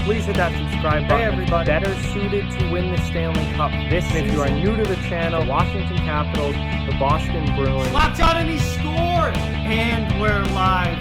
please hit that subscribe button. Hey everybody. Better suited to win the Stanley Cup this season. If you are new to the channel, Washington Capitals, the Boston Bruins. Locked on and he scored! And we're live.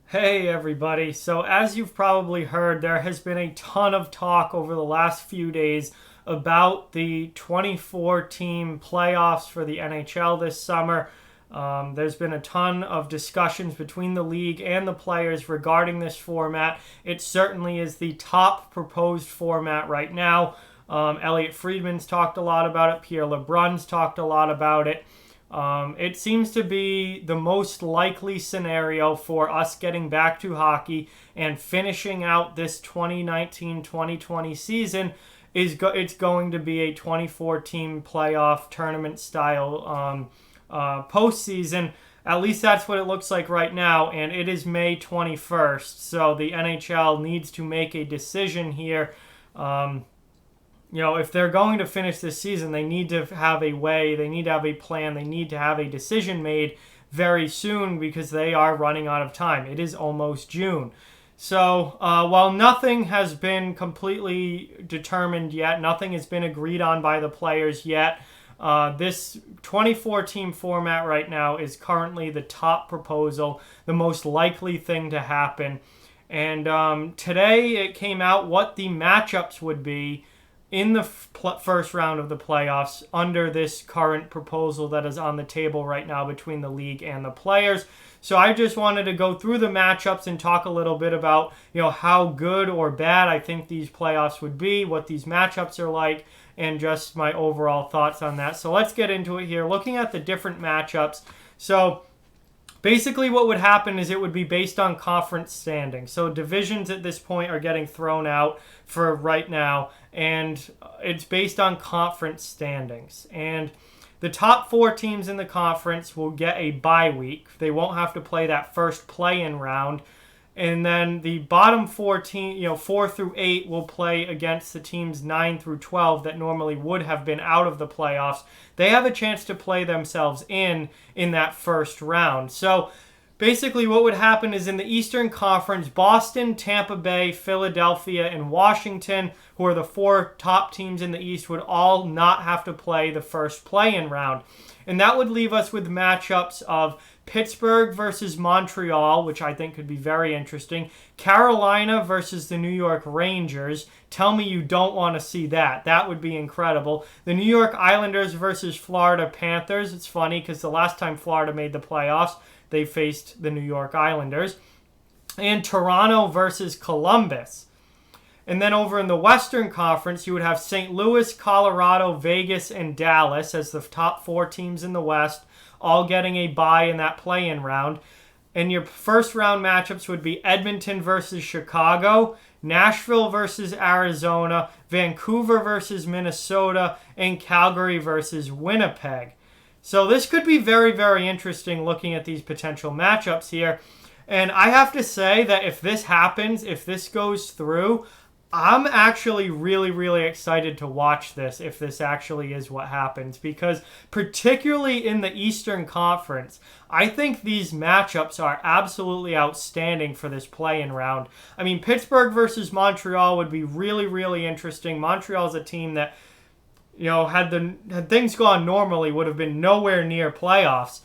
Hey everybody. So as you've probably heard, there has been a ton of talk over the last few days about the 24-team playoffs for the NHL this summer. There's been a ton of discussions between the league and the players regarding this format. It certainly is the top proposed format right now. Elliot Friedman's talked a lot about it. Pierre LeBrun's talked a lot about it. It seems to be the most likely scenario for us getting back to hockey and finishing out this 2019-2020 season. It's going to be a 24-team playoff tournament style postseason. At least that's what it looks like right now, and it is May 21st, so the NHL needs to make a decision here. If they're going to finish this season, they need to have a way, they need to have a plan, they need to have a decision made very soon because they are running out of time. It is almost June. So while nothing has been completely determined yet, nothing has been agreed on by the players yet, this 24-team format right now is currently the top proposal, the most likely thing to happen. And today it came out what the matchups would be in the first round of the playoffs under this current proposal that is on the table right now between the league and the players. So I just wanted to go through the matchups and talk a little bit about, how good or bad I think these playoffs would be, what these matchups are like, and just my overall thoughts on that. So let's get into it here. Looking at the different matchups. So basically what would happen is it would be based on conference standing. So divisions at this point are getting thrown out for right now, and it's based on conference standings. And the top 4 teams in the conference will get a bye week. They won't have to play that first play-in round. And then the bottom 4 teams, 4 through 8, will play against the teams 9 through 12 that normally would have been out of the playoffs. They have a chance to play themselves in that first round. So basically what would happen is in the Eastern Conference, Boston, Tampa Bay, Philadelphia, and Washington, who are the 4 top teams in the East, would all not have to play the first play-in round. And that would leave us with matchups of Pittsburgh versus Montreal, which I think could be very interesting. Carolina versus the New York Rangers. Tell me you don't want to see that. That would be incredible. The New York Islanders versus Florida Panthers. It's funny because the last time Florida made the playoffs, they faced the New York Islanders. And Toronto versus Columbus. And then over in the Western Conference, you would have St. Louis, Colorado, Vegas, and Dallas as the top 4 teams in the West, all getting a bye in that play-in round. And your first round matchups would be Edmonton versus Chicago, Nashville versus Arizona, Vancouver versus Minnesota, and Calgary versus Winnipeg. So this could be very, very interesting looking at these potential matchups here. And I have to say that if this happens, if this goes through, I'm actually really, really excited to watch this if this actually is what happens, because particularly in the Eastern Conference, I think these matchups are absolutely outstanding for this play-in round. I mean, Pittsburgh versus Montreal would be really, really interesting. Montreal's a team that, had things gone normally, would have been nowhere near playoffs.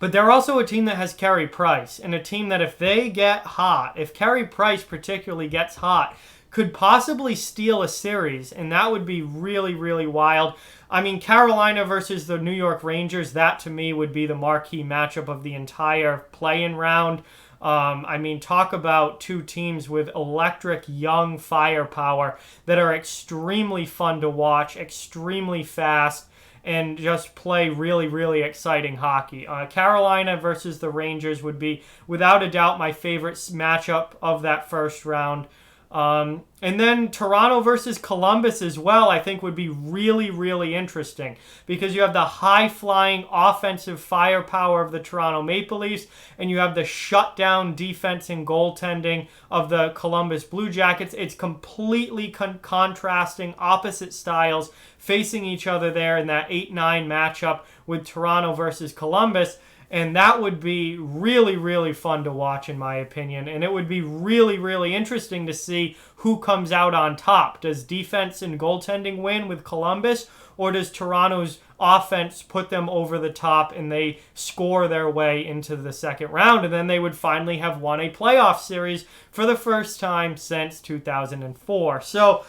But they're also a team that has Carey Price, and a team that if they get hot, if Carey Price particularly gets hot, could possibly steal a series, and that would be really, really wild. I mean, Carolina versus the New York Rangers, that to me would be the marquee matchup of the entire play-in round. Talk about 2 teams with electric young firepower that are extremely fun to watch, extremely fast, and just play really, really exciting hockey. Carolina versus the Rangers would be, without a doubt, my favorite matchup of that first round. And then Toronto versus Columbus as well, I think would be really, really interesting because you have the high-flying offensive firepower of the Toronto Maple Leafs and you have the shutdown defense and goaltending of the Columbus Blue Jackets. It's completely contrasting opposite styles facing each other there in that 8-9 matchup with Toronto versus Columbus. And that would be really, really fun to watch, in my opinion. And it would be really, really interesting to see who comes out on top. Does defense and goaltending win with Columbus, or does Toronto's offense put them over the top and they score their way into the second round? And then they would finally have won a playoff series for the first time since 2004. So,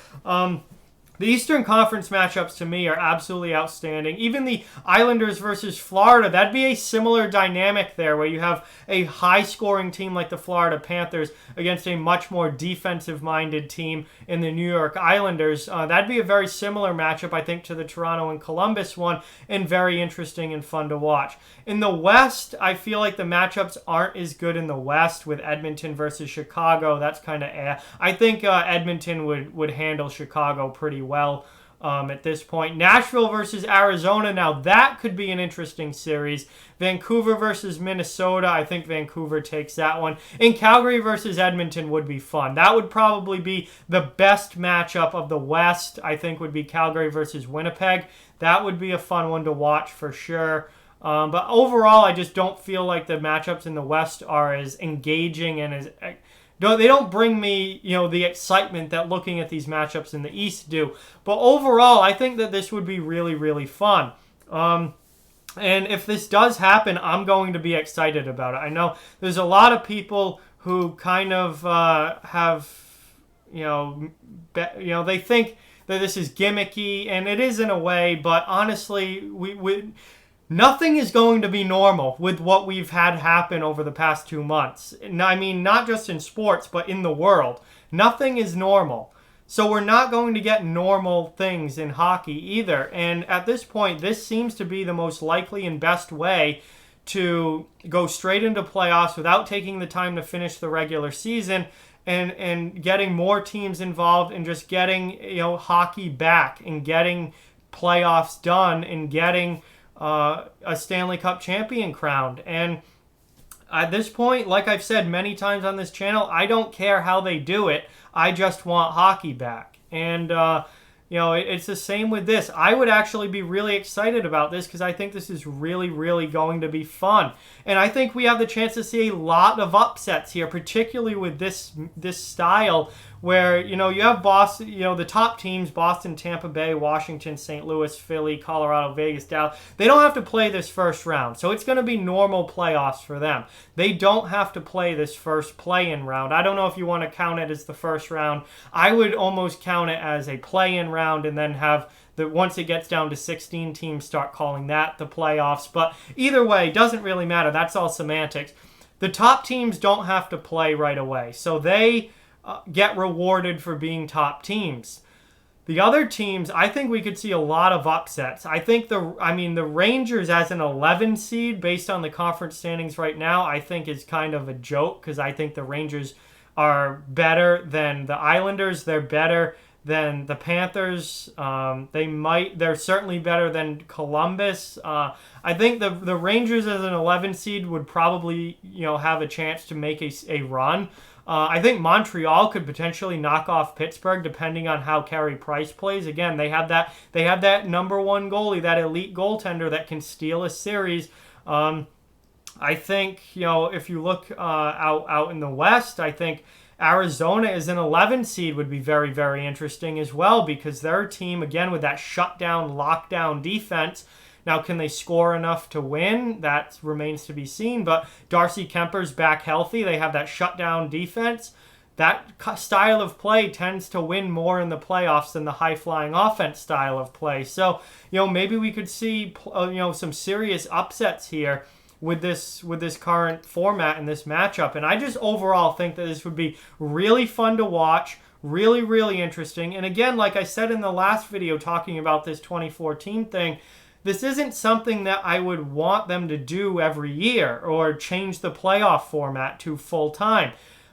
the Eastern Conference matchups to me are absolutely outstanding. Even the Islanders versus Florida, that'd be a similar dynamic there where you have a high-scoring team like the Florida Panthers against a much more defensive-minded team in the New York Islanders. That'd be a very similar matchup, I think, to the Toronto and Columbus one, and very interesting and fun to watch. In the West, I feel like the matchups aren't as good in the West with Edmonton versus Chicago. That's kind of I think Edmonton would handle Chicago pretty well at this point. Nashville versus Arizona, now that could be an interesting series. Vancouver versus Minnesota, I think Vancouver takes that one. And Calgary versus Edmonton would be fun. That would probably be the best matchup of the West, I think, would be Calgary versus Winnipeg. That would be a fun one to watch for sure. But overall, I just don't feel like the matchups in the West are as engaging and as... They don't bring me, the excitement that looking at these matchups in the East do. But overall, I think that this would be really, really fun. And if this does happen, I'm going to be excited about it. I know there's a lot of people who kind of have, they think that this is gimmicky, and it is in a way, but honestly, nothing is going to be normal with what we've had happen over the past 2 months. I mean, not just in sports, but in the world. Nothing is normal. So we're not going to get normal things in hockey either. And at this point, this seems to be the most likely and best way to go straight into playoffs without taking the time to finish the regular season and getting more teams involved and just getting, hockey back and getting playoffs done and getting a Stanley Cup champion crowned. And at this point, like I've said many times on this channel, I don't care how they do it. I just want hockey back. And, it's the same with this. I would actually be really excited about this because I think this is really, really going to be fun. And I think we have the chance to see a lot of upsets here, particularly with this style where, you have Boston, the top teams, Boston, Tampa Bay, Washington, St. Louis, Philly, Colorado, Vegas, Dallas. They don't have to play this first round. So it's going to be normal playoffs for them. They don't have to play this first play-in round. I don't know if you want to count it as the first round. I would almost count it as a play-in round and then have once it gets down to 16 teams, start calling that the playoffs. But either way, it doesn't really matter. That's all semantics. The top teams don't have to play right away. So they get rewarded for being top teams. The other teams, I think we could see a lot of upsets. I think the Rangers as an 11 seed based on the conference standings right now, I think is kind of a joke because I think the Rangers are better than the Islanders. They're better than the Panthers. They're certainly better than Columbus. I think the Rangers as an 11 seed would probably, have a chance to make a run. I think Montreal could potentially knock off Pittsburgh depending on how Carey Price plays. Again, they have that number one goalie, that elite goaltender that can steal a series. I think, if you look out in the West, I think Arizona as an 11 seed would be very, very interesting as well because their team, again, with that shutdown, lockdown defense. Now, can they score enough to win? That remains to be seen. But Darcy Kemper's back healthy. They have that shutdown defense. That style of play tends to win more in the playoffs than the high-flying offense style of play. So, maybe we could see, some serious upsets here with this current format and this matchup. And I just overall think that this would be really fun to watch, really, really interesting. And again, like I said in the last video talking about this 2014 thing, this isn't something that I would want them to do every year or change the playoff format to full-time.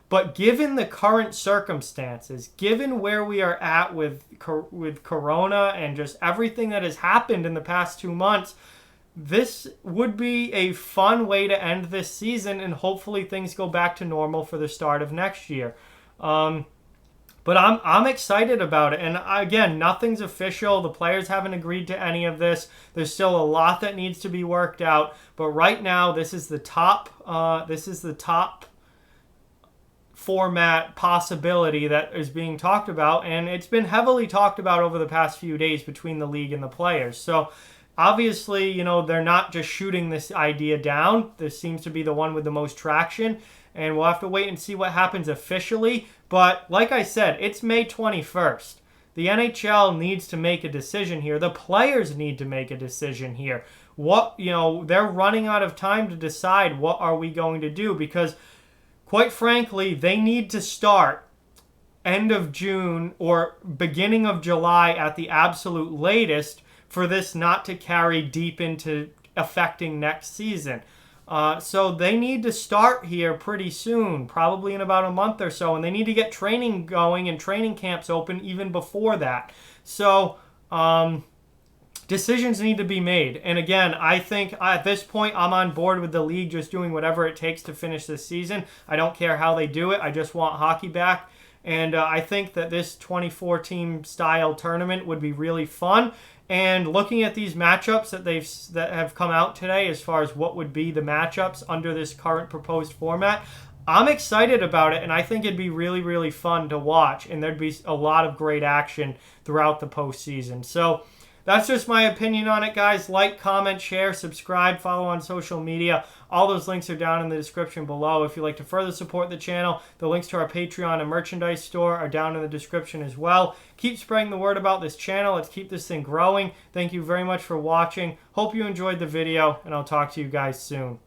But given the current circumstances, given where we are at with Corona and just everything that has happened in the past 2 months, this would be a fun way to end this season, and hopefully things go back to normal for the start of next year. But I'm excited about it. And again, nothing's official. The players haven't agreed to any of this. There's still a lot that needs to be worked out. But right now, this is the top format possibility that is being talked about, and it's been heavily talked about over the past few days between the league and the players. So obviously, you know, they're not just shooting this idea down. This seems to be the one with the most traction, and we'll have to wait and see what happens officially. But like I said, it's May 21st. The NHL needs to make a decision here. The players need to make a decision here. They're running out of time to decide what are we going to do, because quite frankly, they need to start end of June or beginning of July at the absolute latest for this not to carry deep into affecting next season. So they need to start here pretty soon, probably in about a month or so, and they need to get training going and training camps open even before that. So decisions need to be made. And again, I think at this point, I'm on board with the league just doing whatever it takes to finish this season. I don't care how they do it. I just want hockey back. And I think that this 24-team style tournament would be really fun. And looking at these matchups that have come out today, as far as what would be the matchups under this current proposed format, I'm excited about it, and I think it'd be really, really fun to watch. And there'd be a lot of great action throughout the postseason. So that's just my opinion on it, guys. Like, comment, share, subscribe, follow on social media. All those links are down in the description below. If you'd like to further support the channel, the links to our Patreon and merchandise store are down in the description as well. Keep spreading the word about this channel. Let's keep this thing growing. Thank you very much for watching. Hope you enjoyed the video, and I'll talk to you guys soon.